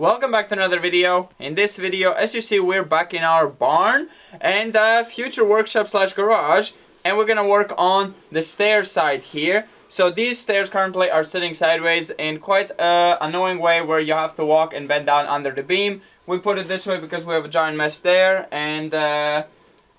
Welcome back to another video. In this video, as you see, we're back in our barn and future workshop slash garage, and we're gonna work on the stair side here. So these stairs currently are sitting sideways in quite an annoying way where you have to walk and bend down under the beam. We put it this way because we have a giant mess there, and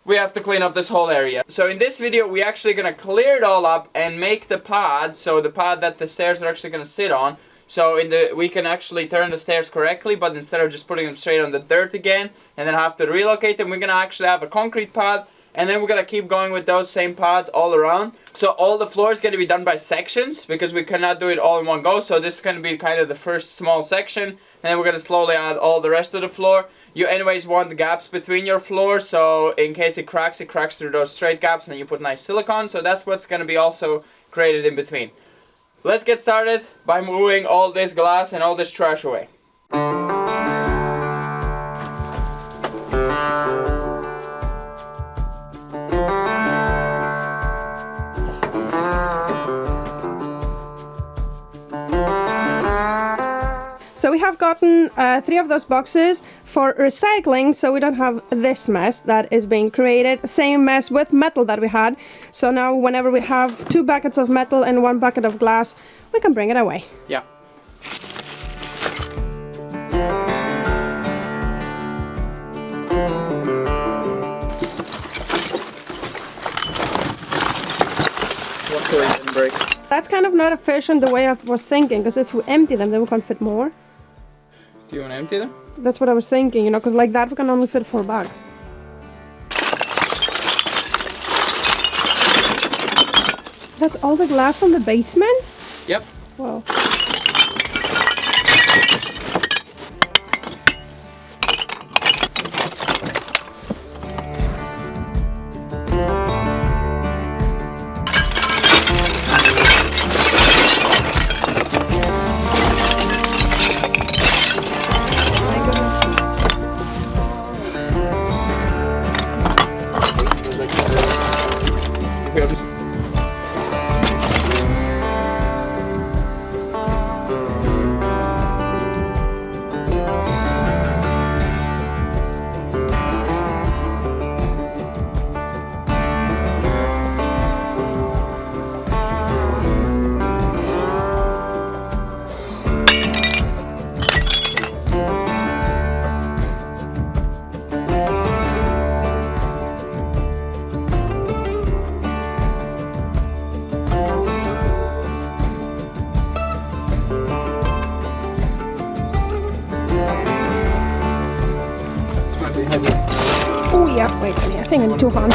we have to clean up this whole area. So in this video, we're actually gonna clear it all up and make the pad, so the pad that the stairs are actually gonna sit on. So we can actually turn the stairs correctly, but instead of just putting them straight on the dirt again and then have to relocate them, we're gonna actually have a concrete pad, and then we're gonna keep going with those same pads all around. So all the floor is gonna be done by sections because we cannot do it all in one go. So this is gonna be kind of the first small section, and then we're gonna slowly add all the rest of the floor. You anyways want the gaps between your floor, so in case it cracks through those straight gaps, and then you put nice silicone. So that's what's gonna be also created in between. Let's get started by moving all this glass and all this trash away. So we have gotten 3 of those boxes for recycling, so we don't have this mess that is being created. Same mess with metal that we had. So now whenever we have 2 buckets of metal and 1 bucket of glass, we can bring it away. Yeah. Luckily it didn't break. That's kind of not efficient the way I was thinking, because if we empty them, then we can fit more. Do you want to empty them? That's what I was thinking, you know, because like that we can only fit 4 bags. That's all the glass from the basement? Yep. Wow. Oh yeah, wait a minute, I think I need 2 hands.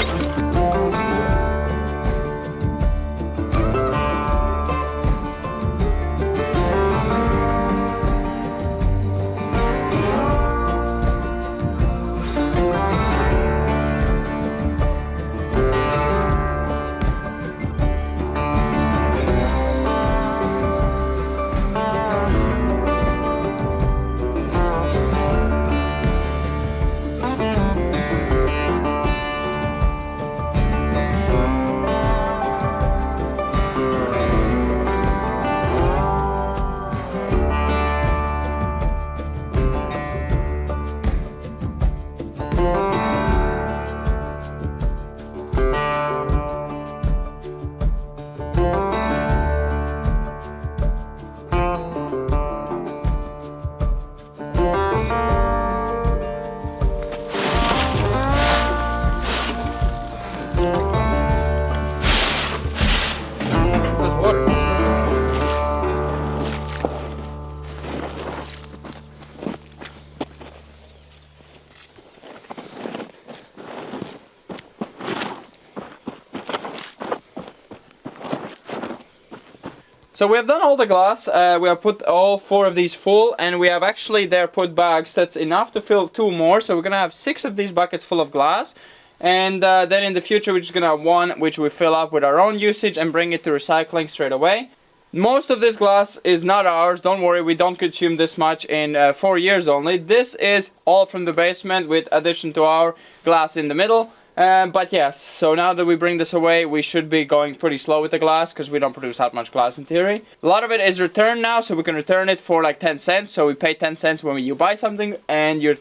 So we have done all the glass, we have put all 4 of these full, and we have actually there put bags that's enough to fill 2 more, so we're gonna have 6 of these buckets full of glass, and then in the future we're just gonna have 1 which we fill up with our own usage and bring it to recycling straight away. Most of this glass is not ours, don't worry, we don't consume this much in 4 years only. This is all from the basement with addition to our glass in the middle. But yes, so now that we bring this away, we should be going pretty slow with the glass because we don't produce that much glass in theory. A lot of it is returned now, so we can return it for like 10 cents. So we pay 10 cents when you buy something, and you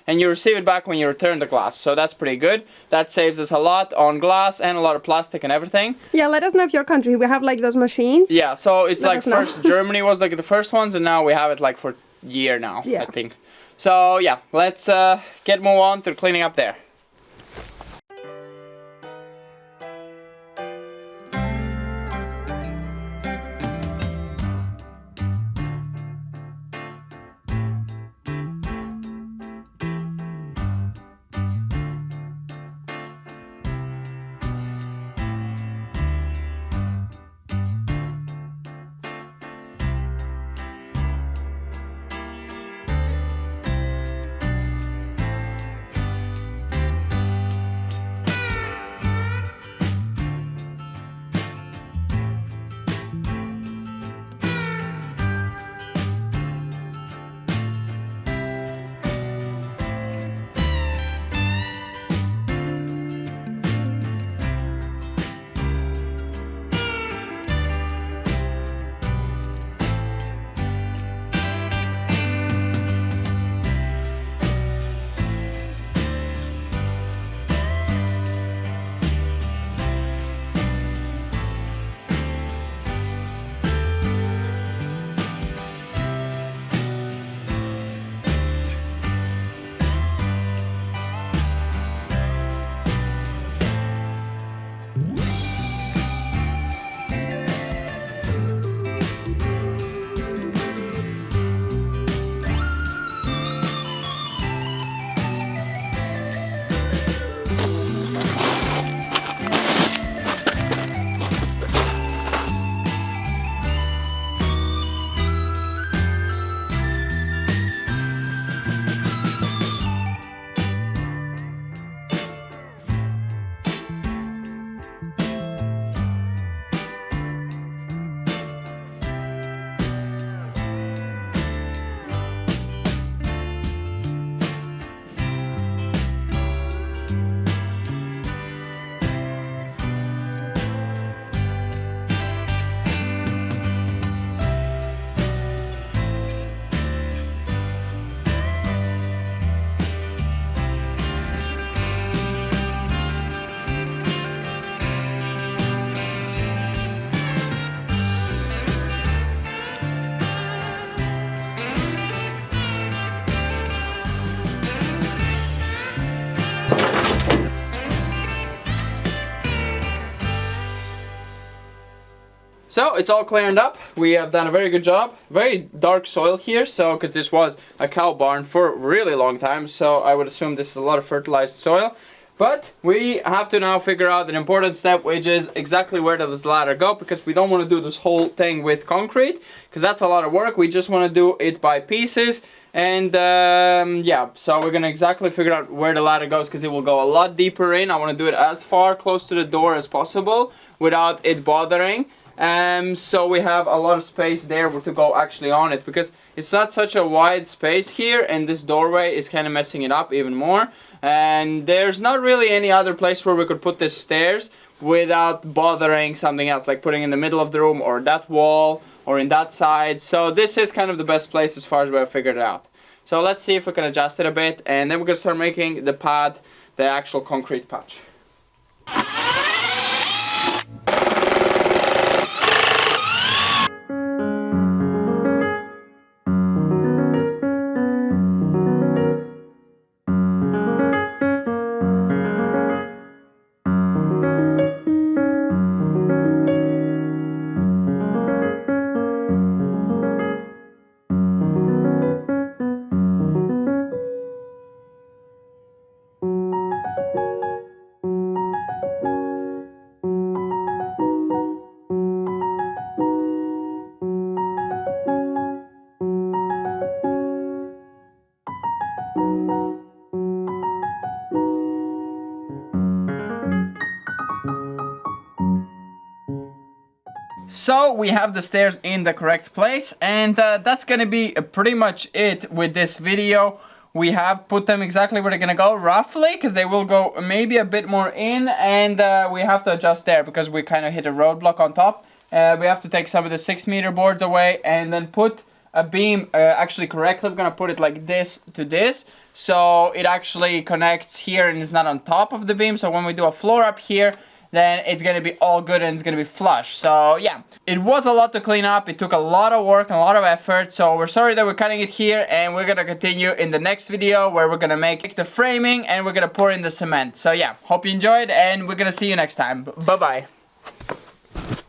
receive it back when you return the glass. So that's pretty good. That saves us a lot on glass and a lot of plastic and everything. Yeah, let us know if your country, we have like those machines. Yeah, so it's like first Germany was like the first ones, and now we have it like for a year now, I think. So yeah, let's move on to cleaning up there. So it's all cleared up. We have done a very good job. Very dark soil here, so because this was a cow barn for a really long time, so I would assume this is a lot of fertilized soil. But we have to now figure out an important step, which is exactly where does this ladder go, because we don't want to do this whole thing with concrete, because that's a lot of work. We just want to do it by pieces. And yeah, so we're gonna exactly figure out where the ladder goes, because it will go a lot deeper in. I want to do it as far close to the door as possible without it bothering. So we have a lot of space there to go actually on it, because it's not such a wide space here, and this doorway is kind of messing it up even more. And there's not really any other place where we could put the stairs without bothering something else, like putting in the middle of the room or that wall or in that side. So this is kind of the best place as far as we've figured it out. So let's see if we can adjust it a bit, and then we're gonna start making the pad, the actual concrete patch. So we have the stairs in the correct place, and that's gonna be pretty much it with this video. we have put them exactly where they're gonna go, roughly, because they will go maybe a bit more in, and we have to adjust there because we kind of hit a roadblock on top. We have to take some of the 6-meter boards away and then put a beam actually correctly. I'm gonna put it like this to this, so it actually connects here and is not on top of the beam. So when we do a floor up here, then it's gonna be all good and it's gonna be flush. So yeah, it was a lot to clean up. It took a lot of work and a lot of effort. So we're sorry that we're cutting it here, and we're gonna continue in the next video where we're gonna make the framing and we're gonna pour in the cement. So yeah, hope you enjoyed, and we're gonna see you next time. Bye bye.